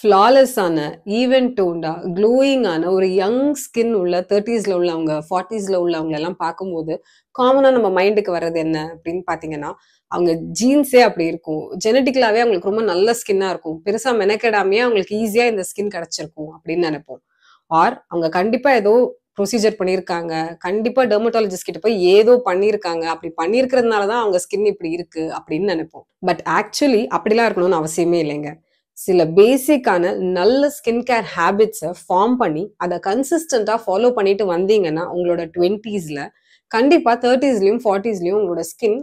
Flawless ஆன, even டோன்டா, glowing ஆன ஒரு யங் ஸ்கின் உள்ள 30ஸ்ல உள்ளவங்க, 40ஸ்ல உள்ளவங்க எல்லாம் பார்க்கும்போது, காமனா நம்ம மைண்டுக்கு வர்றது என்ன அப்படின்னு பார்த்தீங்கன்னா, அவங்க ஜீன்ஸே அப்படி இருக்கும். ஜெனடிக்கலாவே அவங்களுக்கு ரொம்ப நல்ல ஸ்கின்னா இருக்கும். பெருசா மெனக்கெடாமயே அவங்களுக்கு ஈஸியா இந்த ஸ்கின் கிடைச்சிருக்கும் அப்படின்னு நெனைப்போம். ஆர் அவங்க கண்டிப்பா ஏதோ ப்ரொசீஜர் பண்ணியிருக்காங்க. கண்டிப்பா டெர்மடாலஜிஸ்ட் கிட்ட போய் ஏதோ பண்ணியிருக்காங்க. அப்படி பண்ணியிருக்கிறதுனால தான் அவங்க ஸ்கின் இப்படி இருக்கு அப்படின்னு நெனைப்போம். பட் ஆக்சுவலி அப்படிலாம் இருக்கணும்னு அவசியமே இல்லைங்க. சில பேசிக்கான நல்ல ஸ்கின் கேர் ஹேபிட்ஸை ஃபார்ம் பண்ணி அதை கன்சிஸ்டண்டா ஃபாலோ பண்ணிட்டு வந்தீங்கன்னா உங்களோட 20ஸ்ல கண்டிப்பா 30ஸ்லயும் 40ஸ்லயும் உங்களோட ஸ்கின்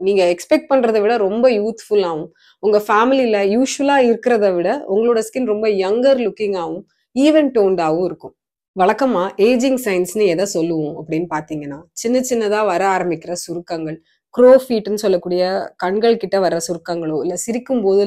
நீங்க எக்ஸ்பெக்ட் பண்றதை விட ரொம்ப யூத்ஃபுல்லாகவும் உங்க ஃபேமிலியில யூஸ்வலா இருக்கிறத விட உங்களோட ஸ்கின் ரொம்ப யங்கர் லுக்கிங்காகவும் ஈவன் டோன்டாகவும் இருக்கும். வழக்கமா ஏஜிங் சைன்ஸ்னு எதை சொல்லுவோம் அப்படின்னு பாத்தீங்கன்னா சின்ன சின்னதா வர ஆரம்பிக்கிற சுருக்கங்கள், க்ரோஃபீட்னு சொல்லக்கூடிய கண்கள் கிட்ட வர சுருக்கங்களோ இல்ல சிரிக்கும் போது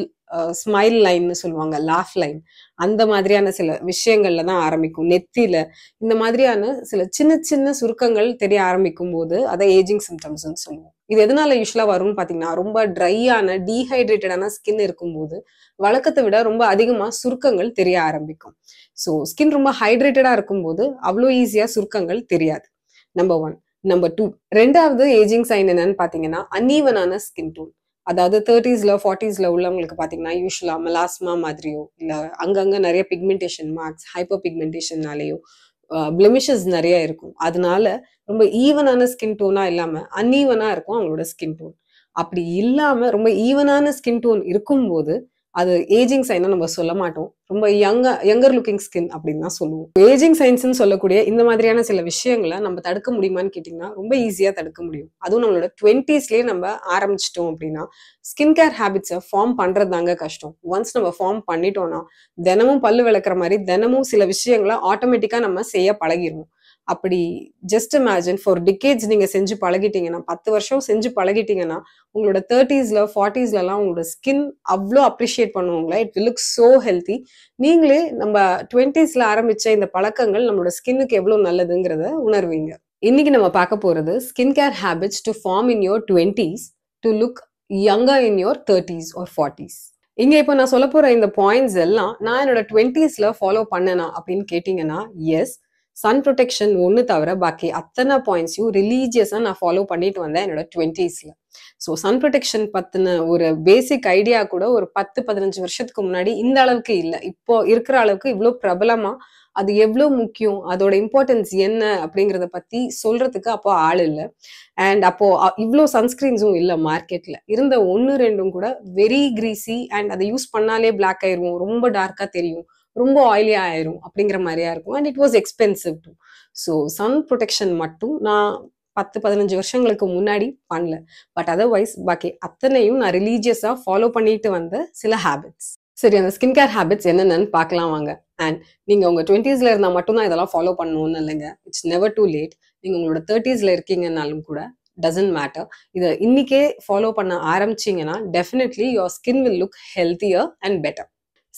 ஸ்மைல் லைன்னு சொல்லுவாங்க, லாஃப் லைன், அந்த மாதிரியான சில விஷயங்கள்ல தான் ஆரம்பிக்கும். நெத்தியில இந்த மாதிரியான சில சின்ன சின்ன சுருக்கங்கள் தெரிய ஆரம்பிக்கும் போது அதை ஏஜிங் சிம்டம்ஸ்ன்னு சொல்லுவோம். இது எதனால யூஸ்வலா வரும்னு பாத்தீங்கன்னா ரொம்ப ட்ரையான டீஹைட்ரேட்டடான ஸ்கின் இருக்கும்போது வழக்கத்தை விட ரொம்ப அதிகமா சுருக்கங்கள் தெரிய ஆரம்பிக்கும். ஸோ ஸ்கின் ரொம்ப ஹைட்ரேட்டடா இருக்கும்போது அவ்வளோ ஈஸியா சுருக்கங்கள் தெரியாது. நம்பர் 1. நம்பர் 2, ரெண்டாவது ஏஜிங் சைன் என்னன்னு பாத்தீங்கன்னா அன்ஈவனான ஸ்கின் டோன். அதாவது 30ஸ்ல 40ஸ்ல உள்ளவங்களுக்கு பாத்தீங்கன்னா யூஸ்வலா மெலாஸ்மா மாதிரியோ இல்ல அங்கங்க நிறைய பிக்மெண்டேஷன் மார்க்ஸ், ஹைப்பர் பிக்மெண்டேஷன்னாலேயோ பிளெமிஷஸ் நிறைய இருக்கும். அதனால ரொம்ப ஈவனான ஸ்கின் டோனா இல்லாம அன்ஈவனா இருக்கும் அவங்களோட ஸ்கின் டோன். அப்படி இல்லாம ரொம்ப ஈவனான ஸ்கின் டோன் இருக்கும்போது அது ஏஜிங் சைனா நம்ம சொல்ல மாட்டோம். ரொம்ப யங்கர் லுக்கிங் ஸ்கின் அப்படின்னு தான் சொல்லுவோம். ஏஜிங் சைன்ஸ்ன்னு சொல்லக்கூடிய இந்த மாதிரியான சில விஷயங்களை நம்ம தடுக்க முடியுமான்னு கேட்டிங்கன்னா ரொம்ப ஈஸியா தடுக்க முடியும். அதுவும் நம்மளோட 20ஸ்லயே நம்ம ஆரம்பிச்சிட்டோம் அப்படின்னா ஸ்கின் கேர் ஹேபிட்ஸை ஃபார்ம் பண்றது தாங்க கஷ்டம். ஒன்ஸ் நம்ம ஃபார்ம் பண்ணிட்டோம்னா தினமும் பல்லு விளக்குற மாதிரி தினமும் சில விஷயங்களை ஆட்டோமேட்டிக்கா நம்ம செய்ய பழகிடுவோம். அப்படி ஜஸ்ட் இமேஜின் ஃபார் டிகேட்ஸ் நீங்க செஞ்சு பழகிட்டீங்கன்னா 10 வருஷம் செஞ்சு பழகிட்டீங்கன்னா உங்களோட 30ஸ்ல 40ஸ்லலாம் உங்களோட ஸ்கின் அவ்வளோ அப்ரிஷியேட் பண்ணுவாங்களே. It will look so healthy. நீங்களே நம்ம 20ஸ்ல ஆரம்பிச்ச இந்த பழக்கங்கள் நம்மளோட ஸ்கின்னுக்கு எவ்வளோ நல்லதுங்கிறத உணர்வீங்க. இன்னைக்கு நம்ம பார்க்க போறது skin care habits to form in your 20s to look younger in your 30s or 40s. இங்க இப்போ நான் சொல்ல போற இந்த பாயிண்ட்ஸ் எல்லாம் நான் என்னோட 20ஸ்ல ஃபாலோ பண்ணனா அப்படின்னு கேட்டீங்கன்னா எஸ். சன் ப்ரொடெக்ஷன் ஒன்று தவிர பாக்கி அத்தனை பாயிண்ட்ஸையும் ரிலீஜியஸாக நான் ஃபாலோ பண்ணிட்டு வந்தேன் என்னோட 20ஸ்ல. ஸோ சன் ப்ரொடெக்ஷன் பற்றின ஒரு பேசிக் ஐடியா கூட ஒரு 10-15 வருஷத்துக்கு முன்னாடி இந்த அளவுக்கு இல்லை. இப்போ இருக்கிற அளவுக்கு இவ்வளோ பிரபலமா அது எவ்வளோ முக்கியம், அதோட இம்பார்ட்டன்ஸ் என்ன அப்படிங்கிறத பற்றி சொல்றதுக்கு அப்போ ஆள் இல்லை. அண்ட் அப்போ இவ்வளோ சன்ஸ்கிரீன்ஸும் இல்லை மார்க்கெட்ல. இருந்த 1-2 கூட வெரி கிரீசி அண்ட் அதை யூஸ் பண்ணாலே பிளாக் ஆயிரும், ரொம்ப டார்க்காக தெரியும், ரொம்ப ஆயிலியா ஆயிரும் அப்படிங்கிற மாதிரியா இருக்கும். And it was expensive too. So sun protection மட்டும் நான் 10-15 வருஷங்களுக்கு முன்னாடி பண்ணல. பட் அதர்வைஸ் பாக்கி அத்தனையும் நான் ரிலீஜியஸா ஃபாலோ பண்ணிட்டு வந்த சில ஹேபிட்ஸ். சரி, அந்த ஸ்கின் கேர் ஹேபிட்ஸ் என்னென்னு பார்க்கலாம் வாங்க. அண்ட் நீங்க உங்க 20ஸ்ல இருந்தா மட்டும் தான் இதெல்லாம் ஃபாலோ பண்ணணும்னு இல்லைங்க. It's never too late. நீங்க உங்களோட 30ஸ்ல இருக்கீங்கன்னாலும் கூட டசன்ட் மேட்டர். இதை இன்னைக்கே ஃபாலோ பண்ண ஆரம்பிச்சீங்கன்னா definitely your skin will look healthier and better.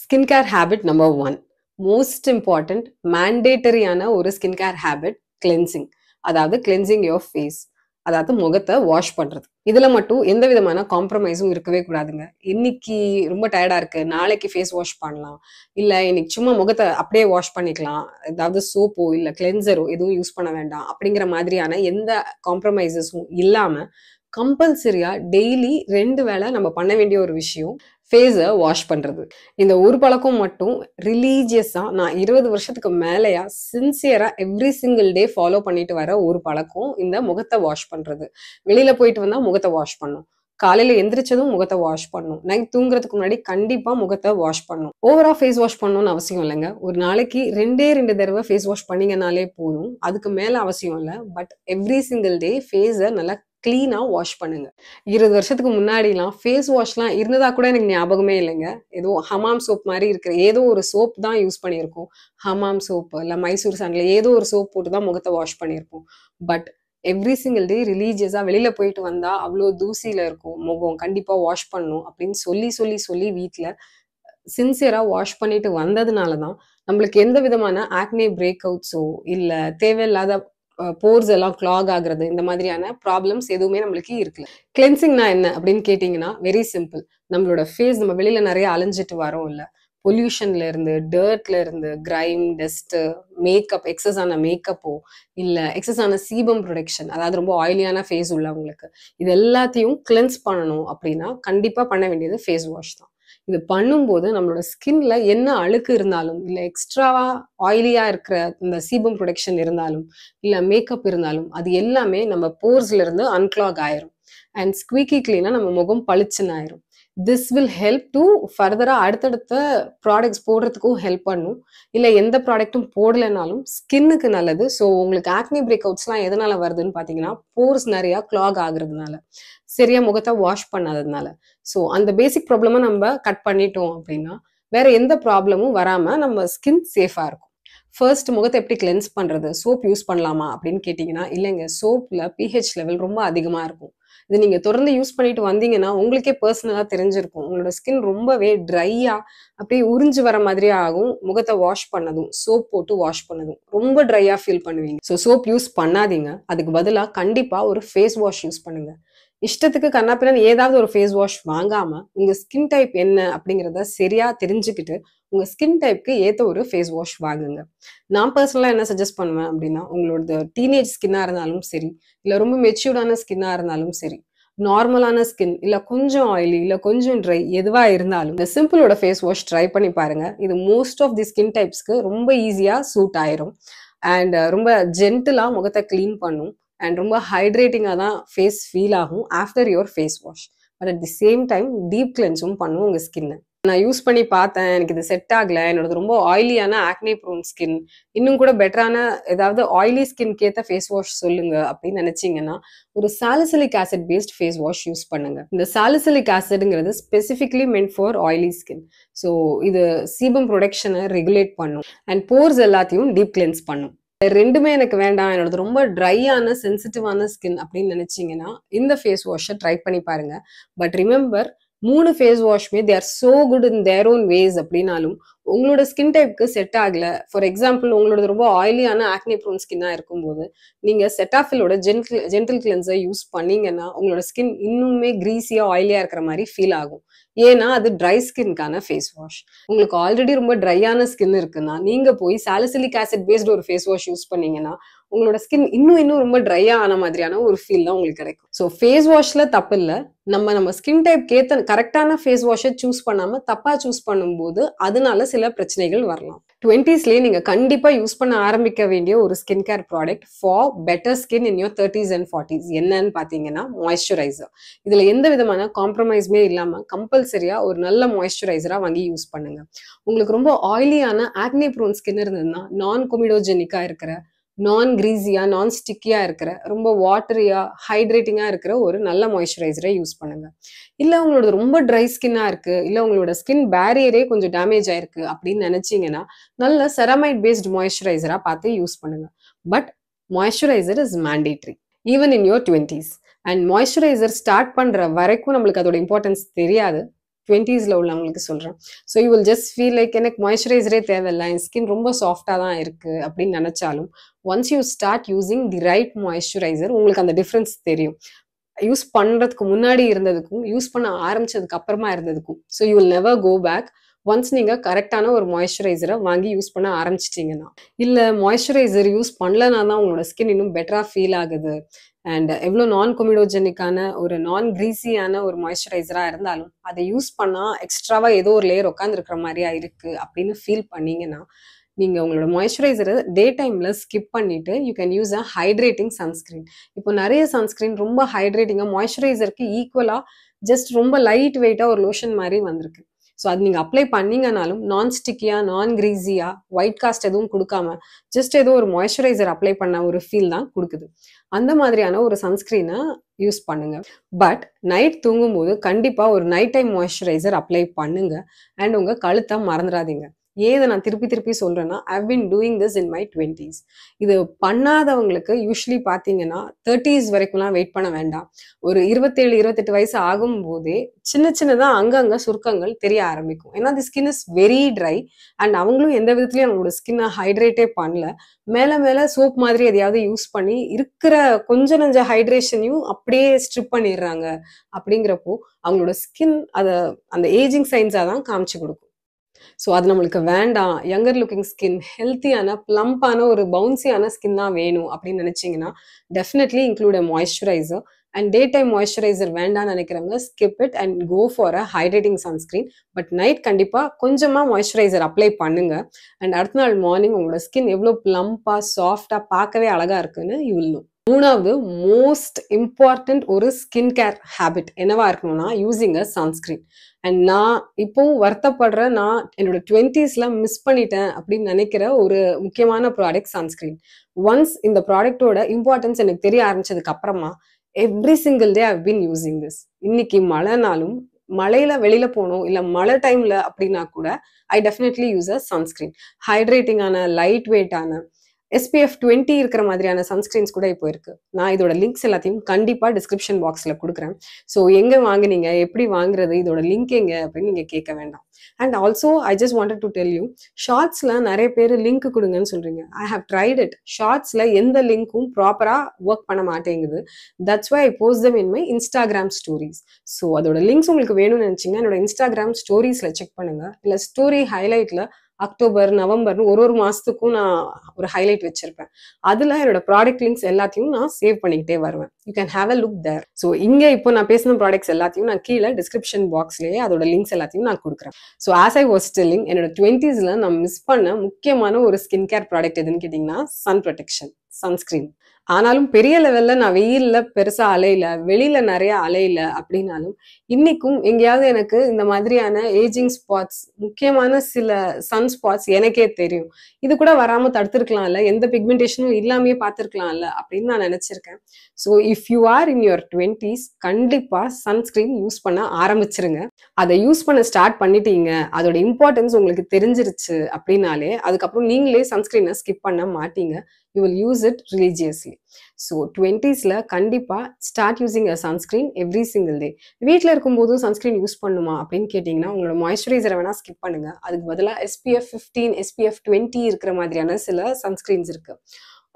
Skin care habit number 1, most important மேண்டேட்டரியான ஒரு ஸ்கின் கேர் ஹேபிட் கிளென்சிங். அதாவது கிளென்சிங் யோர் ஃபேஸ், அதாவது முகத்தை வாஷ் பண்றது. இதுல மட்டும் எந்த விதமான காம்ப்ரமைஸும் இருக்கவே கூடாதுங்க. இன்னைக்கு ரொம்ப டயர்டா இருக்கு, நாளைக்கு ஃபேஸ் வாஷ் பண்ணலாம், இல்ல இன்னைக்கு சும்மா முகத்தை அப்படியே வாஷ் பண்ணிக்கலாம், ஏதாவது சோப்போ இல்ல கிளென்சரோ எதுவும் யூஸ் பண்ண வேண்டாம் அப்படிங்கிற மாதிரியான எந்த காம்ப்ரமைசஸும் இல்லாம கம்பல்சரியா டெய்லி 2 வேளை நம்ம பண்ண வேண்டிய ஒரு விஷயம் ஃபேஸை வாஷ் பண்றது. இந்த ஒரு பழக்கம் மட்டும் ரிலீஜியஸா நான் 20 வருஷத்துக்கு மேலையா சின்சியரா எவ்ரி சிங்கிள் டே ஃபாலோ பண்ணிட்டு வர ஒரு பழக்கம் இந்த முகத்தை வாஷ் பண்றது. வெளியில போயிட்டு வந்தா முகத்தை வாஷ் பண்ணும், காலையில எந்திரிச்சதும் முகத்தை வாஷ் பண்ணும், நைட் தூங்குறதுக்கு முன்னாடி கண்டிப்பா முகத்தை வாஷ் பண்ணும். ஓவரா ஃபேஸ் வாஷ் பண்ணணும்னு அவசியம் இல்லைங்க. ஒரு நாளைக்கு 2 தடவை ஃபேஸ் வாஷ் பண்ணீங்கனாலே போதும். அதுக்கு மேல அவசியம் இல்லை. பட் எவ்ரி சிங்கிள் டே ஃபேஸை நல்லா கிளீனா வாஷ் பண்ணுங்க. 20 வருஷத்துக்கு முன்னாடிலாம் ஃபேஸ் வாஷ்லாம் இருந்ததா கூட எனக்கு ஞாபகமே இல்லைங்க. ஏதோ ஹமாம் சோப் மாதிரி இருக்கிற ஏதோ ஒரு சோப் தான் யூஸ் பண்ணியிருக்கோம். ஹமாம் சோப் இல்லை மைசூர் சாண்டில் ஏதோ ஒரு சோப் போட்டு தான் முகத்தை வாஷ் பண்ணியிருப்போம். பட் எவ்ரி சிங்கிள் டே ரிலீஜியஸா வெளியில போயிட்டு வந்தா அவ்வளோ தூசியில இருக்கும் முகம், கண்டிப்பா வாஷ் பண்ணணும் அப்படின்னு சொல்லி வீட்டுல சின்சியரா வாஷ் பண்ணிட்டு வந்ததுனாலதான் நம்மளுக்கு எந்த விதமான ஆக்னே பிரேக் அவுட்ஸோ இல்ல தேவையில்லாத போர்ஸ் எல்லாம் கிளாக் ஆகுறது இந்த மாதிரியான ப்ராப்ளம்ஸ் எதுவுமே நம்மளுக்கு இருக்குல்ல. கிளென்சிங்னா என்ன அப்படின்னு கேட்டீங்கன்னா வெரி சிம்பிள். நம்மளோட ஃபேஸ் நம்ம வெளியில நிறைய அலைஞ்சிட்டு வரோம் இல்ல, பொல்யூஷன்ல இருந்து, டர்ட்ல இருந்து, கிரைம், டஸ்ட், மேக்கப், எக்ஸஸ் ஆன மேக்கப்போ இல்ல எக்ஸஸ் ஆன சீபம் ப்ரொடக்ஷன், அதாவது ரொம்ப ஆயிலியான ஃபேஸ் உள்ளவங்களுக்கு இது எல்லாத்தையும் கிளென்ஸ் பண்ணணும் அப்படின்னா கண்டிப்பா பண்ண வேண்டியது ஃபேஸ் வாஷ் தான். இது பண்ணும்போது நம்மளோட ஸ்கின்ல என்ன அழுக்கு இருந்தாலும் இல்ல எக்ஸ்ட்ராவா ஆயிலியா இருக்கிற இந்த சீபம் ப்ரொடக்ஷன் இருந்தாலும் இல்ல மேக்கப் இருந்தாலும் அது எல்லாமே நம்ம போர்ஸ்ல இருந்து அன்கிளாக் ஆயிரும். அண்ட் ஸ்குவீக்கி கிளீனா நம்ம முகம் பளிச்சுன்னு ஆயிரும். திஸ் வில் ஹெல்ப் டு ஃபர்தரா அடுத்தடுத்த ப்ராடக்ட்ஸ் போடுறதுக்கும் ஹெல்ப் பண்ணும். இல்ல எந்த ப்ராடக்ட்டும் போடலைனாலும் ஸ்கின்னுக்கு நல்லது. ஸோ உங்களுக்கு ஆக்னி பிரேக் அவுட்ஸ்லாம் எதனால வருதுன்னு பார்த்தீங்கன்னா போர்ஸ் நிறைய கிளாக் ஆகுறதுனால, சரியா முகத்தை வாஷ் பண்ணாததுனால. ஸோ அந்த பேசிக் ப்ராப்ளமை நம்ம கட் பண்ணிட்டோம் அப்படின்னா வேற எந்த ப்ராப்ளமும் வராம நம்ம ஸ்கின் சேஃபா இருக்கும். ஃபர்ஸ்ட் முகத்தை எப்படி கிளென்ஸ் பண்றது? சோப் யூஸ் பண்ணலாமா அப்படின்னு கேட்டிங்கன்னா, இல்லைங்க. சோப்ல பிஹெச் லெவல் ரொம்ப அதிகமா இருக்கும். இது நீங்க தொடர்ந்து யூஸ் பண்ணிட்டு வந்தீங்கன்னா, உங்களுக்கே பர்சனலா தெரிஞ்சிருக்கும். உங்களோட ஸ்கின் ரொம்பவே ட்ரையா அப்படியே உறிஞ்சு வர மாதிரியே ஆகும். முகத்தை வாஷ் பண்ணதும், சோப் போட்டு வாஷ் பண்ணதும் ரொம்ப ட்ரையா ஃபீல் பண்ணுவீங்க. ஸோ சோப் யூஸ் பண்ணாதீங்க. அதுக்கு பதிலா கண்டிப்பா ஒரு ஃபேஸ் வாஷ் யூஸ் பண்ணுங்க. இஷ்டத்துக்கு கன்னாப்பின்னான்னு ஏதாவது ஒரு ஃபேஸ் வாஷ் வாங்காம, உங்க ஸ்கின் டைப் என்ன அப்படிங்கிறத சரியா தெரிஞ்சுக்கிட்டு, உங்க ஸ்கின் டைப்க்கு ஏத்த ஒரு ஃபேஸ் வாஷ் வாங்குங்க. நான் பர்சனலா என்ன சஜெஸ்ட் பண்ணுவேன் அப்படின்னா, உங்களோட டீனேஜ் ஸ்கின்னா இருந்தாலும் சரி, இல்ல ரொம்ப மெச்சூர்டான ஸ்கின்னா இருந்தாலும் சரி, நார்மலான ஸ்கின், இல்ல கொஞ்சம் ஆயிலி, இல்ல கொஞ்சம் ட்ரை எதுவா இருந்தாலும் இந்த சிம்பிளோட ஃபேஸ் வாஷ் ட்ரை பண்ணி பாருங்க. இது மோஸ்ட் ஆஃப் தி ஸ்கின் டைப்ஸ்க்கு ரொம்ப ஈஸியா சூட் ஆயிரும். அண்ட் ரொம்ப ஜென்டிலா முகத்தை கிளீன் பண்ணும். அண்ட் ரொம்ப ஹைட்ரேட்டிங்கா தான் ஃபேஸ் ஃபீல் ஆகும் after your face wash. But at the same time deep கிளென்ஸும் பண்ணும் உங்க ஸ்கின்னை. நான் யூஸ் பண்ணி பார்த்தேன். எனக்கு இது செட் ஆகல. என்னோடது ரொம்ப ஆயிலியான ஆக்னே ப்ரோன் ஸ்கின். இன்னும் கூட பெட்டரான ஏதாவது ஆயிலி ஸ்கின்க்கு ஏத்த ஃபேஸ் வாஷ் சொல்லுங்க அப்படின்னு நினைச்சீங்கன்னா, ஒரு salicylic acid based face wash use பண்ணுங்க. இந்த சாலிசிலிக் ஆசிட்ங்கிறது specifically meant for oily skin. So இது சீபம் ப்ரொடக்ஷனை ரெகுலேட் பண்ணும் அண்ட் போர்ஸ் எல்லாத்தையும் டீப் கிளென்ஸ் பண்ணும். ரெண்டுமே எனக்கு வேண்டாம், என்னோட ரொம்ப ட்ரையான சென்சிட்டிவான ஸ்கின் அப்படின்னு நினைச்சீங்கன்னா இந்த ஃபேஸ் வாஷை ட்ரை பண்ணி பாருங்க. But remember, 3 face wash may they are so good in their own ways அப்படின்னாலும் உங்களோட ஸ்கின் டைப்க்கு செட் ஆகல. ஃபார் எக்ஸாம்பிள், உங்களோட ரொம்ப ஆயிலியான ஆக்னே ப்ரோன் ஸ்கின்னா இருக்கும்போது நீங்க செட்டாஃபிலோட ஜென்டில் கிளென்சர் யூஸ் பண்ணீங்கன்னா உங்களோட ஸ்கின் இன்னுமே கிரீஸியா ஆயிலியா இருக்கிற மாதிரி ஃபீல் ஆகும். ஏன்னா அது ட்ரை ஸ்கின்கான ஃபேஸ் வாஷ். உங்களுக்கு ஆல்ரெடி ரொம்ப ட்ரையான ஸ்கின் இருக்குன்னா நீங்க போய் சாலிசிலிக் ஆசிட் பேஸ்டு ஒரு ஃபேஸ் வாஷ் யூஸ் பண்ணீங்கன்னா உங்களோட ஸ்கின் இன்னும் ரொம்ப ட்ரையா ஆன மாதிரியான ஒரு ஃபீல் தான் உங்களுக்கு கிடைக்கும். ஸோ ஃபேஸ் வாஷ்ல தப்பு இல்லை. நம்ம ஸ்கின் டைப் ஏத்த கரெக்டான ஃபேஸ் வாஷை சூஸ் பண்ணாம தப்பா சூஸ் பண்ணும்போது அதனால சில பிரச்சனைகள் வரலாம். 20ஸ்லயே நீங்க கண்டிப்பா யூஸ் பண்ண ஆரம்பிக்க வேண்டிய ஒரு skin care product for better skin in your 30s and 40s என்னன்னு பாத்தீங்கன்னா மாய்ஸ்சரைசர். இதுல எந்த விதமான காம்ப்ரமைஸுமே இல்லாம கம்பல்சரியா ஒரு நல்ல மாய்ஸ்சரைசரா வாங்கி யூஸ் பண்ணுங்க. உங்களுக்கு ரொம்ப ஆயிலியான ஆக்னே ப்ரோன் ஸ்கின் இருந்ததுன்னா நான் கொமிடோஜெனிக்கா இருக்கிற, நான் கிரீஸியா, நான் ஸ்டிக்கியா இருக்கிற, ரொம்ப வாட்டரியா, ஹைட்ரேட்டிங்கா இருக்கிற ஒரு நல்ல மாய்ஸ்சரைசரை யூஸ் பண்ணுங்க. இல்ல உங்களோட ரொம்ப ட்ரை ஸ்கின்னா இருக்கு, இல்ல உங்களோட ஸ்கின் பேரியரே கொஞ்சம் டேமேஜ் ஆயிருக்கு அப்படின்னு நினைச்சீங்கன்னா நல்ல செரமைட் பேஸ்ட் மாய்ஸ்சரைசரா பார்த்து யூஸ் பண்ணுங்க. But moisturiser is mandatory even in your 20s. And moisturiser start பண்ற வரைக்கும் நம்மளுக்கு அதோட இம்பார்ட்டன்ஸ் தெரியாது. 20ஸ்ல உள்ளவங்களுக்கு சொல்றேன். So you will just feel like எனக்கு மாய்ஸ்சரைசரே தேவையில்லை, என் ஸ்கின் ரொம்ப சாஃப்டா தான் இருக்கு அப்படின்னு நினைச்சாலும் once you start using the right moisturiser உங்களுக்கு அந்த டிஃபரன்ஸ் தெரியும். யூஸ் பண்றதுக்கு முன்னாடி இருந்ததுக்கும் யூஸ் பண்ண ஆரம்பிச்சதுக்கு அப்புறமா இருந்ததுக்கும். So you will never go back once நீங்க கரெக்டான ஒரு மாய்ஸ்சரைசரை வாங்கி யூஸ் பண்ண ஆரம்பிச்சிட்டீங்கன்னா. இல்ல மாய்ஸ்சரைசர் யூஸ் பண்ணலனா தான் உங்களோட ஸ்கின் இன்னும் பெட்டரா ஃபீல் ஆகுது அண்ட் எவ்வளோ நான் கொமிடோஜெனிக்கான ஒரு நான் கிரீஸியான ஒரு மாய்ஸ்சரைசரா இருந்தாலும் அதை யூஸ் பண்ணா எக்ஸ்ட்ராவா ஏதோ ஒரு லேயர் உட்காந்துருக்கிற மாதிரியா இருக்கு அப்படின்னு ஃபீல் பண்ணீங்கன்னா நீங்க உங்களோட மாய்ஸ்சரைசரை டே டைம்ல ஸ்கிப் பண்ணிட்டு you can use a hydrating sunscreen. இப்போ நிறைய சன்ஸ்கிரீன் ரொம்ப ஹைட்ரேட்டிங்கா மாய்ஸ்சரைசருக்கு ஈக்குவலா ஜஸ்ட் ரொம்ப லைட் வெயிட்டா ஒரு லோஷன் மாதிரி வந்திருக்கு. ஸோ அது நீங்க அப்ளை பண்ணீங்கனாலும் நான் ஸ்டிக்கியா, நான் கிரீஸியா, ஒயிட் காஸ்ட் எதுவும் கொடுக்காம ஜஸ்ட் ஏதோ ஒரு மாய்ஸ்சரைசர் அப்ளை பண்ண ஒரு ஃபீல் தான் கொடுக்குது. அந்த மாதிரியான ஒரு சன்ஸ்கிரீனை யூஸ் பண்ணுங்க. பட் நைட் தூங்கும்போது கண்டிப்பா ஒரு நைட் டைம் மாய்ஸ்சரைசர் அப்ளை பண்ணுங்க அண்ட் உங்க கழுத்தை மறந்துடாதீங்க. ஏன் இதை நான் திருப்பி சொல்றேன்னா, I've been doing this in my 20s. இது பண்ணாதவங்களுக்கு யூஸ்வலி பார்த்தீங்கன்னா 30s வரைக்கும்லாம் வெயிட் பண்ண வேண்டாம். ஒரு 27, 28 வயசு ஆகும்போதே சின்னதா அங்கங்க சுருக்கங்கள் தெரிய ஆரம்பிக்கும். ஏன்னா தி skin is very try and அவங்களும் எந்த விதத்துலயும் அவங்களோட ஸ்கின்னை ஹைட்ரேட்டே பண்ணல. மேல சோப் மாதிரி எதையாவது யூஸ் பண்ணி இருக்கிற கொஞ்சம் நஞ்ச ஹைட்ரேஷனையும் அப்படியே ஸ்ட்ரிப் பண்ணிடுறாங்க. அப்படிங்கிறப்போ அவங்களோட ஸ்கின் அந்த ஏஜிங் சைன்ஸா தான் காமிச்சு கொடுக்கும். ஸோ அது நம்மளுக்கு வேண்டாம், யங்கர் லுக்கிங் ஸ்கின், ஹெல்த்தியான பிளம்பான ஒரு பவுன்சியான ஸ்கின் தான் வேணும் அப்படின்னு நினைச்சீங்கன்னா definitely include a moisturiser. And day time moisturiser வேண்டாம்னு நினைக்கிறவங்க skip it and go for a hydrating sunscreen. But night கண்டிப்பாக கொஞ்சமாக மாய்ஸ்சரைசர் அப்ளை பண்ணுங்க. அண்ட் அடுத்த நாள் மார்னிங் உங்களோட ஸ்கின் எவ்வளோ பிளம்பாக சாஃப்டாக பார்க்கவே அழகாக இருக்குன்னு யூ வில் நோ. மூணாவது மோஸ்ட் இம்பார்ட்டன்ட் ஒரு ஸ்கின் கேர் ஹேபிட் என்னவா இருக்கணும்னா யூசிங் அ சன்ஸ்கிரீன். அண்ட் நான் இப்போவும் வருத்தப்படுற, நான் என்னோட 20s மிஸ் பண்ணிட்டேன் அப்படின்னு நினைக்கிற ஒரு முக்கியமான ப்ராடக்ட் சன்ஸ்கிரீன். ஒன்ஸ் இந்த ப்ராடக்டோட இம்பார்ட்டன்ஸ் எனக்கு தெரிய ஆரம்பிச்சதுக்கு அப்புறமா every single day I've been using this. இன்னைக்கு மழைனாலும், மழையில வெளியில போனோம் இல்ல மழை டைம்ல அப்படின்னா கூட I definitely use a sunscreen. ஹைட்ரேட்டிங்கான, லைட் வெயிட்டான, SPF 20 இருக்கிற மாதிரியான சன்ஸ்கிரீன்ஸ் கூட இப்போ இருக்கு. நான் இதோட லிங்க்ஸ் எல்லாத்தையும் கண்டிப்பா டிஸ்கிரிப்ஷன் பாக்ஸ்ல கொடுக்குறேன். ஸோ எங்க வாங்குனீங்க, எப்படி வாங்குறது, இதோட லிங்க் எங்க அப்படின்னு நீங்க கேட்க வேண்டாம். And also I just wanted to tell you, ஷார்ட்ஸ்ல நிறைய பேர் லிங்க் கொடுங்கன்னு சொல்றீங்க. I have tried it. ஷார்ட்ஸ்ல எந்த லிங்க்கும் ப்ராப்பரா ஒர்க் பண்ண மாட்டேங்குது. That's why I post them in my Instagram stories. So அதோட லிங்க்ஸ் உங்களுக்கு வேணும்னு நினைச்சீங்கன்னா என்னோட இன்ஸ்டாகிராம் ஸ்டோரிஸ்ல செக் பண்ணுங்க. இல்ல ஸ்டோரி ஹைலைட்ல அக்டோபர், நவம்பர்னு ஒரு மாசத்துக்கும் நான் ஒரு ஹைலைட் வச்சிருப்பேன். அதுல என்னோட ப்ராடக்ட் லிங்க்ஸ் எல்லாத்தையும் நான் சேவ் பண்ணிக்கிட்டே வருவேன். You can have a look there. So இங்க இப்போ நான் பேசின ப்ராடக்ட்ஸ் எல்லாத்தையும் நான் கீழே டிஸ்கிரிப்ஷன் பாக்ஸ்லயே அதோட லிங்க்ஸ் எல்லாத்தையும் நான் கொடுக்குறேன். So as I was telling, என்னோட 20s நான் மிஸ் பண்ண முக்கியமான ஒரு ஸ்கின் கேர் ப்ராடக்ட் எதுன்னு கேட்டீங்கன்னா சன் ப்ரொடெக்ஷன், சன்ஸ்கிரீன். ஆனாலும் பெரிய லெவல்ல நான் வெயில்ல பெருசா அலையில, வெளியில நிறைய அலையில அப்படின்னாலும் இன்னைக்கும் எங்கேயாவது எனக்கு இந்த மாதிரியான ஏஜிங் ஸ்பாட்ஸ், முக்கியமான சில சன் ஸ்பாட்ஸ் எனக்கே தெரியும். இது கூட வராம தடுத்திருக்கலாம்ல, எந்த பிக்மெண்டேஷனும் இல்லாமயே பார்த்துருக்கலாம்ல அப்படின்னு நான் நினைச்சிருக்கேன். So if you are in your 20s கண்டிப்பா சன்ஸ்கிரீன் யூஸ் பண்ண ஆரம்பிச்சிருங்க. அதை யூஸ் பண்ண ஸ்டார்ட் பண்ணிட்டீங்க, அதோட இம்பார்ட்டன்ஸ் உங்களுக்கு தெரிஞ்சிருச்சு அப்படின்னாலே அதுக்கப்புறம் நீங்களே சன்ஸ்கிரீனை ஸ்கிப் பண்ண மாட்டீங்க. You will use it religiously. So 20s கண்டிப்பா start using a sunscreen every single day. வீட்டில் இருக்கும்போதும் சன்ஸ்கிரீன் யூஸ் பண்ணுமா அப்படின்னு கேட்டிங்கன்னா உங்களோட மாய்ஸ்சரைசரை வேணா ஸ்கிப் பண்ணுங்க. அதுக்கு பதிலாக SPF 15, SPF 20 இருக்கிற மாதிரியான சில சன்ஸ்கிரீன்ஸ் இருக்கு.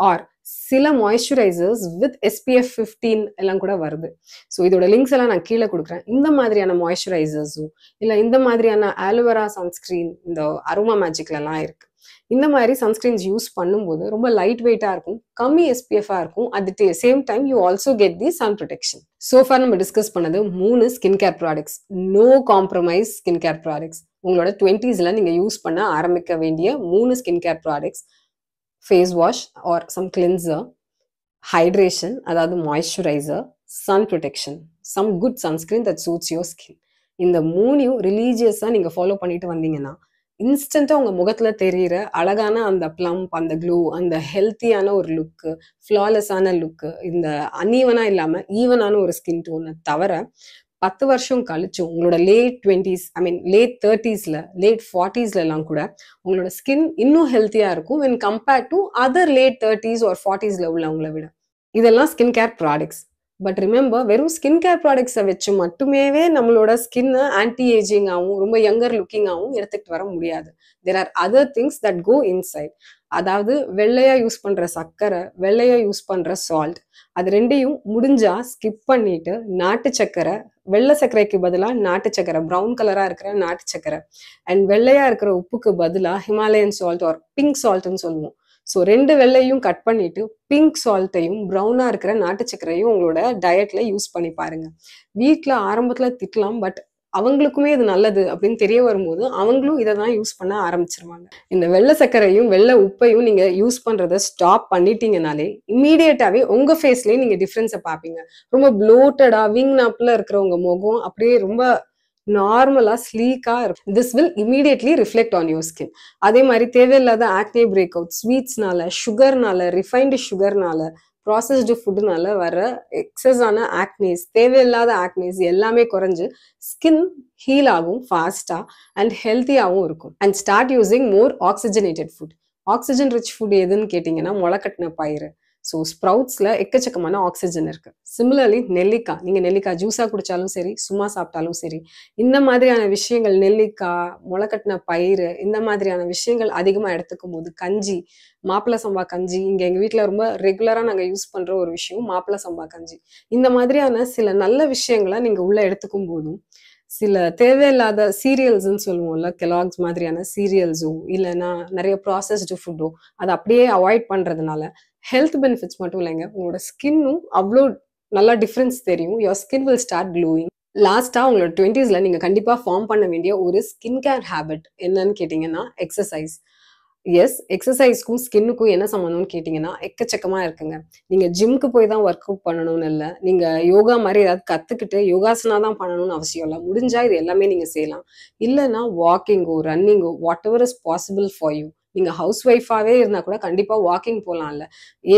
ஆர் சில மாய்ஸ்சரைசர்ஸ் வித் SPF 15 எல்லாம் கூட வருது. ஸோ இதோட லிங்க்ஸ் எல்லாம் நான் கீழே கொடுக்குறேன். இந்த மாதிரியான மாய்ஸ்சரைசர்ஸும் இல்லை இந்த மாதிரியான ஆலோவேரா சன்ஸ்கிரீன் இந்த அரோமா மேஜிக்லாம் இருக்கு. இந்த மாதிரி சன்ஸ்கிரீன்ஸ் யூஸ் பண்ணும்போது ரொம்ப லைட் வெயிட்டா இருக்கும், கம்மி SPF-ஆ இருக்கும். At the same time you also get the sun protection. So far நம்ம டிஸ்கஸ் பண்ணது 3 skin care products, no compromise skin care products. உங்களோட 20s நீங்க யூஸ் பண்ண ஆரம்பிக்க வேண்டிய 3 skin care products: face wash or some cleanser, hydration அதாவது moisturiser, sun protection, some good sunscreen that suits your skin. இந்த 3யும் ரிலீஜியஸா நீங்க ஃபாலோ பண்ணிட்டு வந்தீங்கன்னா இன்ஸ்டன்டா உங்க முகத்துல தெரியிற அழகான அந்த பிளம்ப், அந்த க்ளோ, அந்த ஹெல்த்தியான ஒரு லுக்கு, ஃப்ளாலெஸ்ஸான லுக்கு, இந்த அன்ஈவனா இல்லாம ஈவனான ஒரு ஸ்கின் டோனை தவிர 10 வருஷம் கழிச்சும் உங்களோட late 20s, late 30s, late 40s எல்லாம் கூட உங்களோட ஸ்கின் இன்னும் ஹெல்த்தியா இருக்கும் when compared to other late 30s or 40s உள்ளவங்களை விட. இதெல்லாம் skin care products. But remember, வெறும் ஸ்கின் கேர் ப்ராடக்ட்ஸை வச்சு மட்டுமேவே நம்மளோட ஸ்கின்னை ஆன்டி ஏஜிங்காகவும் ரொம்ப யங்கர் லுக்கிங்காகவும் எடுத்துக்கிட்டு வர முடியாது. There are other things that go inside. அதாவது வெள்ளையா யூஸ் பண்ற சர்க்கரை, வெள்ளையா யூஸ் பண்ற சால்ட், அது ரெண்டையும் முடிஞ்சா ஸ்கிப் பண்ணிட்டு நாட்டு சர்க்கரை, வெள்ளை சர்க்கரைக்கு பதிலாக நாட்டு சர்க்கரை, ப்ரௌன் கலரா இருக்கிற நாட்டு சர்க்கரை, அண்ட் வெள்ளையா இருக்கிற உப்புக்கு பதிலாக ஹிமாலயன் சால்ட் ஆர் பிங்க் சால்ட்னு சொல்லுவோம். ஸோ 2 வெள்ளையும் கட் பண்ணிட்டு பிங்க் சால்ட்டையும் ப்ரௌனா இருக்கிற நாட்டு சர்க்கரையும் உங்களோட டயட்ல யூஸ் பண்ணி பாருங்க. வீட்டில் ஆரம்பத்துல திட்டலாம், பட் அவங்களுக்குமே இது நல்லது அப்படின்னு தெரிய வரும்போது அவங்களும் இதை தான் யூஸ் பண்ண ஆரம்பிச்சிருவாங்க. இந்த வெள்ளை சர்க்கரையும் வெள்ளை உப்பையும் நீங்க யூஸ் பண்றதை ஸ்டாப் பண்ணிட்டீங்கனாலே இம்மீடியட்டாவே உங்க ஃபேஸ்லயே நீங்க டிஃபரன்ஸை பார்ப்பீங்க. ரொம்ப ப்ளோட்டடா விங் நாப்ல இருக்கிற உங்க முகம் அப்படியே ரொம்ப நார்மலா ஸ்லீக்கா இருக்கும். This will immediately reflect on your skin. அதே மாதிரி தேவையில்லாத ஆக்னே பிரேக் அவுட், ஸ்வீட்ஸ்னால, சுகர்னால, ரிஃபைன்டு சுகர்னால, ப்ராசஸ்டு ஃபுட்டுனால வர எக்ஸஸான ஆக்னேஸ், தேவையில்லாத ஆக்னேஸ் எல்லாமே குறைஞ்சு ஸ்கின் ஹீல் ஆகும் ஃபாஸ்டா அண்ட் ஹெல்த்தியாகவும் இருக்கும். And start using more oxygenated food. Oxygen rich food எதுன்னு கேட்டிங்கன்னா முளைக்கட்டின பயிறு. ஸோ ஸ்ப்ரவுட்ஸ்ல எக்கச்சக்கமான ஆக்சிஜன் இருக்கு. சிமிலர்லி நெல்லிக்காய், நீங்க நெல்லிக்காய் ஜூஸா குடிச்சாலும் சரி, சும்மா சாப்பிட்டாலும் சரி, இந்த மாதிரியான விஷயங்கள், நெல்லிக்காய், முளைக்கட்டின பயிறு, இந்த மாதிரியான விஷயங்கள் அதிகமா எடுத்துக்கும் போது, கஞ்சி, மாப்பிள்ளை சம்பா கஞ்சி, இங்க எங்க வீட்டுல ரொம்ப ரெகுலரா நாங்க யூஸ் பண்ற ஒரு விஷயம் மாப்பிள்ளை சம்பா கஞ்சி. இந்த மாதிரியான சில நல்ல விஷயங்களை நீங்க உள்ள எடுத்துக்கும் போதும் சில தேவையில்லாத சீரியல்ஸ்ன்னு சொல்லுவோம்ல, கெலாக்ஸ் மாதிரியான சீரியல்ஸோ இல்லைன்னா நிறைய ப்ராசஸ்டு ஃபுட்டோ அதை அப்படியே அவாய்ட் பண்றதுனால ஹெல்த் பெனிஃபிட்ஸ் மட்டும் இல்லைங்க, உங்களோட ஸ்கின்னும் அவ்வளோ நல்லா டிஃப்ரென்ஸ் தெரியும். Your skin will start glowing. லாஸ்டா உங்களோட 20ஸ்ல நீங்க கண்டிப்பா ஃபார்ம் பண்ண வேண்டிய ஒரு ஸ்கின் கேர் ஹேபிட் என்னன்னு கேட்டீங்கன்னா எக்ஸசைஸ். எஸ், எக்ஸசைஸ்க்கும் ஸ்கின்னுக்கும் என்ன சம்மந்தம்னு கேட்டிங்கன்னா எக்கச்சக்கமா இருக்குங்க. நீங்க ஜிம்க்கு போய் தான் ஒர்க் அவுட் பண்ணணும்னு இல்லை, நீங்க யோகா மாதிரி ஏதாவது கத்துக்கிட்டு யோகாசனா தான் பண்ணணும்னு அவசியம் இல்லை. முடிஞ்சா இது எல்லாமே நீங்க செய்யலாம். இல்லைன்னா வாக்கிங்கோ ரன்னிங்கோ whatever is possible for you. நீங்க ஹவுஸ் ஒய்ஃபாவே இருந்தா கூட கண்டிப்பா வாக்கிங் போகலாம்ல.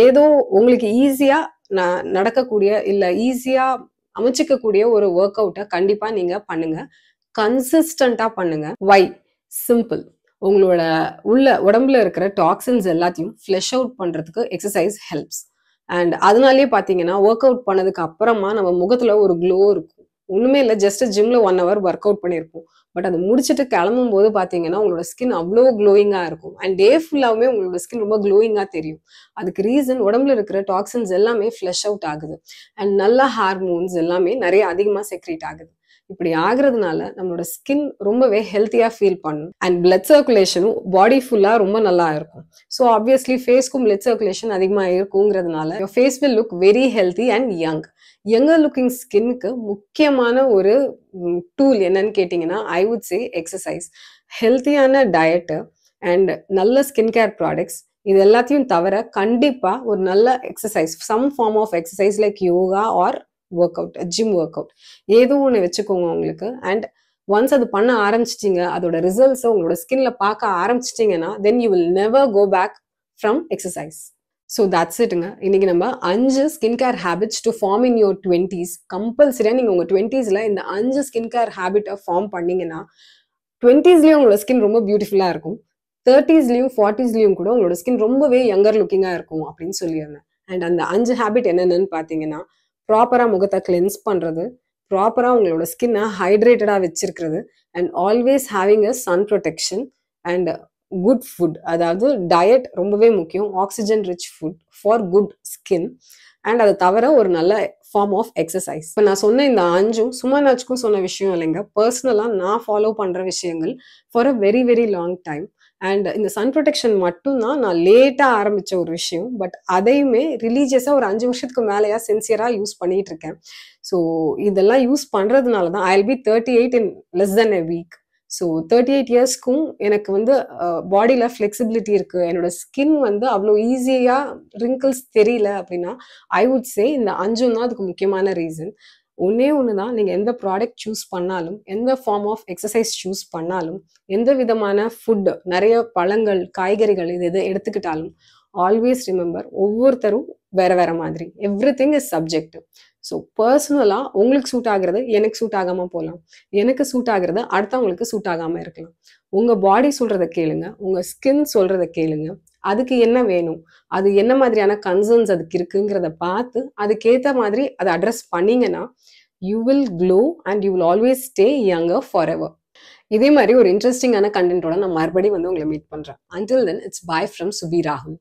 ஏதோ உங்களுக்கு ஈஸியா நடக்கக்கூடிய இல்ல ஈஸியா அமைச்சிக்கக்கூடிய ஒரு ஒர்க் அவுட்டை கண்டிப்பா நீங்க பண்ணுங்க. கன்சிஸ்டண்டா பண்ணுங்க. வை? சிம்பிள். உங்களோட உடம்புல இருக்கிற டாக்ஸின்ஸ் எல்லாத்தையும் ஃப்ளஷ் அவுட் பண்றதுக்கு எக்ஸசைஸ் ஹெல்ப்ஸ். அண்ட் அதனாலேயே பார்த்தீங்கன்னா ஒர்க் அவுட் பண்ணதுக்கு அப்புறமா நம்ம முகத்துல ஒரு க்ளோ இருக்கும். ஒண்ணுமே இல்லை, ஜஸ்ட் ஜிம்ல 1 hour ஒர்க் அவுட் பண்ணியிருப்போம். பட் அதை முடிச்சுட்டு கிளம்பும் போது பார்த்தீங்கன்னா உங்களோட ஸ்கின் அவ்வளோ க்ளோயிங்கா இருக்கும். அண்ட் டே ஃபுல்லாவுமே உங்களோட ஸ்கின் ரொம்ப க்ளோயிங்கா தெரியும். அதுக்கு ரீசன் உடம்புல இருக்கிற டாக்ஸின்ஸ் எல்லாமே ஃப்ளஷ் அவுட் ஆகுது. அண்ட் நல்ல ஹார்மோன்ஸ் எல்லாமே நிறைய அதிகமா செக்ரேட் ஆகுது. இப்படி ஆகுறதுனால நம்மளோட ஸ்கின் ரொம்பவே ஹெல்த்தியா ஃபீல் பண்ணும். அண்ட் பிளட் சர்க்குலேஷனும் பாடி ஃபுல்லா ரொம்ப நல்லா இருக்கும். ஸோ ஆப்வியஸ்லி ஃபேஸ்க்கும் பிளட் சர்க்குலேஷன் அதிகமாக இருக்குங்கிறதுனால your face will look very healthy and young. Younger looking ஸ்கின்னுக்கு முக்கியமான ஒரு டூல் என்னன்னு கேட்டிங்கன்னா ஐ வுட் சே எக்ஸசைஸ். ஹெல்த்தியான டயட்டு அண்ட் நல்ல ஸ்கின் கேர் ப்ராடக்ட்ஸ் இது எல்லாத்தையும் தவிர கண்டிப்பா ஒரு நல்ல exercise, some form of exercise like yoga or work out, gym work out ஏதோ ஒன்று வச்சுக்கோங்க உங்களுக்கு. அண்ட் ஒன்ஸ் அது பண்ண ஆரம்பிச்சிட்டிங்க, அதோட ரிசல்ட்ஸை உங்களோட ஸ்கின்ல பார்க்க ஆரம்பிச்சிட்டிங்கன்னா then you will never go back from exercise. So that's இட்டுங்க. இன்னைக்கு நம்ம 5 skin care habits to form in your 20s. கம்பல்சரியாக நீங்கள் உங்கள் 20ஸ்ல இந்த 5 ஸ்கின் கேர் ஹேபிட்டை ஃபார்ம் பண்ணீங்கன்னா 20ஸ்லேயும் உங்களோட ஸ்கின் ரொம்ப பியூட்டிஃபுல்லாக இருக்கும். 30ஸ்லேயும் 40ஸ்லேயும் கூட உங்களோட ஸ்கின் ரொம்பவே யங்கர் லுக்கிங்காக இருக்கும் அப்படின்னு சொல்லியிருந்தேன். அண்ட் அந்த 5 ஹேபிட் என்னென்னு பார்த்தீங்கன்னா ப்ராப்பராக முகத்தை கிளென்ஸ் பண்ணுறது, ப்ராப்பராக உங்களோட ஸ்கின்னை ஹைட்ரேட்டடாக வச்சிருக்கிறது, and always having a Sun protection, and good food. அதாவது டயட் ரொம்பவே முக்கியம். Oxygen rich food for good skin. And அதை தவிர ஒரு நல்ல ஃபார்ம் ஆஃப் எக்ஸசைஸ். இப்போ நான் சொன்ன இந்த 5 சும்மா நாச்சுக்கும் சொன்ன விஷயம் இல்லைங்க, பர்சனலாக நான் ஃபாலோ பண்ணுற விஷயங்கள் for a very very long time. And இந்த சன் ப்ரொடெக்ஷன் மட்டும்தான் நான் லேட்டாக ஆரம்பித்த ஒரு விஷயம். பட் அதையுமே ரிலீஜியஸாக ஒரு 5 வருஷத்துக்கு மேலேயா சின்சியராக யூஸ் பண்ணிட்டு இருக்கேன். ஸோ இதெல்லாம் யூஸ் பண்ணுறதுனால தான் I will be 38 in less than a week. So 38 இயர்ஸ்க்கும் எனக்கு வந்து பாடியில் ஃப்ளெக்சிபிலிட்டி இருக்குது. என்னோட ஸ்கின் வந்து அவ்வளோ ஈஸியாக ரிங்கிள்ஸ் தெரியல அப்படின்னா ஐ வுட் சே இந்த 5 தான் அதுக்கு முக்கியமான ரீசன். ஒன்னே ஒன்று தான், நீங்கள் எந்த ப்ராடக்ட் சூஸ் பண்ணாலும், எந்த ஃபார்ம் ஆஃப் எக்ஸசைஸ் சூஸ் பண்ணாலும், எந்த விதமான ஃபுட், நிறைய பழங்கள் காய்கறிகள் இது எது எடுத்துக்கிட்டாலும் ஆல்வேஸ் ரிமெம்பர் ஒவ்வொருத்தரும் வேற வேற மாதிரி. Everything is subjective. ஸோ பர்சனலாக உங்களுக்கு சூட் ஆகுறது எனக்கு சூட் ஆகாமல் போகலாம், எனக்கு சூட் ஆகுறது அடுத்தவங்களுக்கு சூட் ஆகாமல் இருக்கலாம். உங்கள் பாடி சொல்கிறத கேளுங்க, உங்கள் ஸ்கின் சொல்கிறத கேளுங்க. அதுக்கு என்ன வேணும், அது என்ன மாதிரியான கன்சர்ன்ஸ் அதுக்கு இருக்குங்கிறத பார்த்து அதுக்கேற்ற மாதிரி அதை அட்ரஸ் பண்ணீங்கன்னா you will glow and you will always stay younger forever. இதே மாதிரி ஒரு இன்ட்ரெஸ்டிங்கான கண்டென்ட்டோட நான் மறுபடியும் வந்து உங்களை மீட் பண்ணுறேன். Until then, it's bye from Subi Rahul.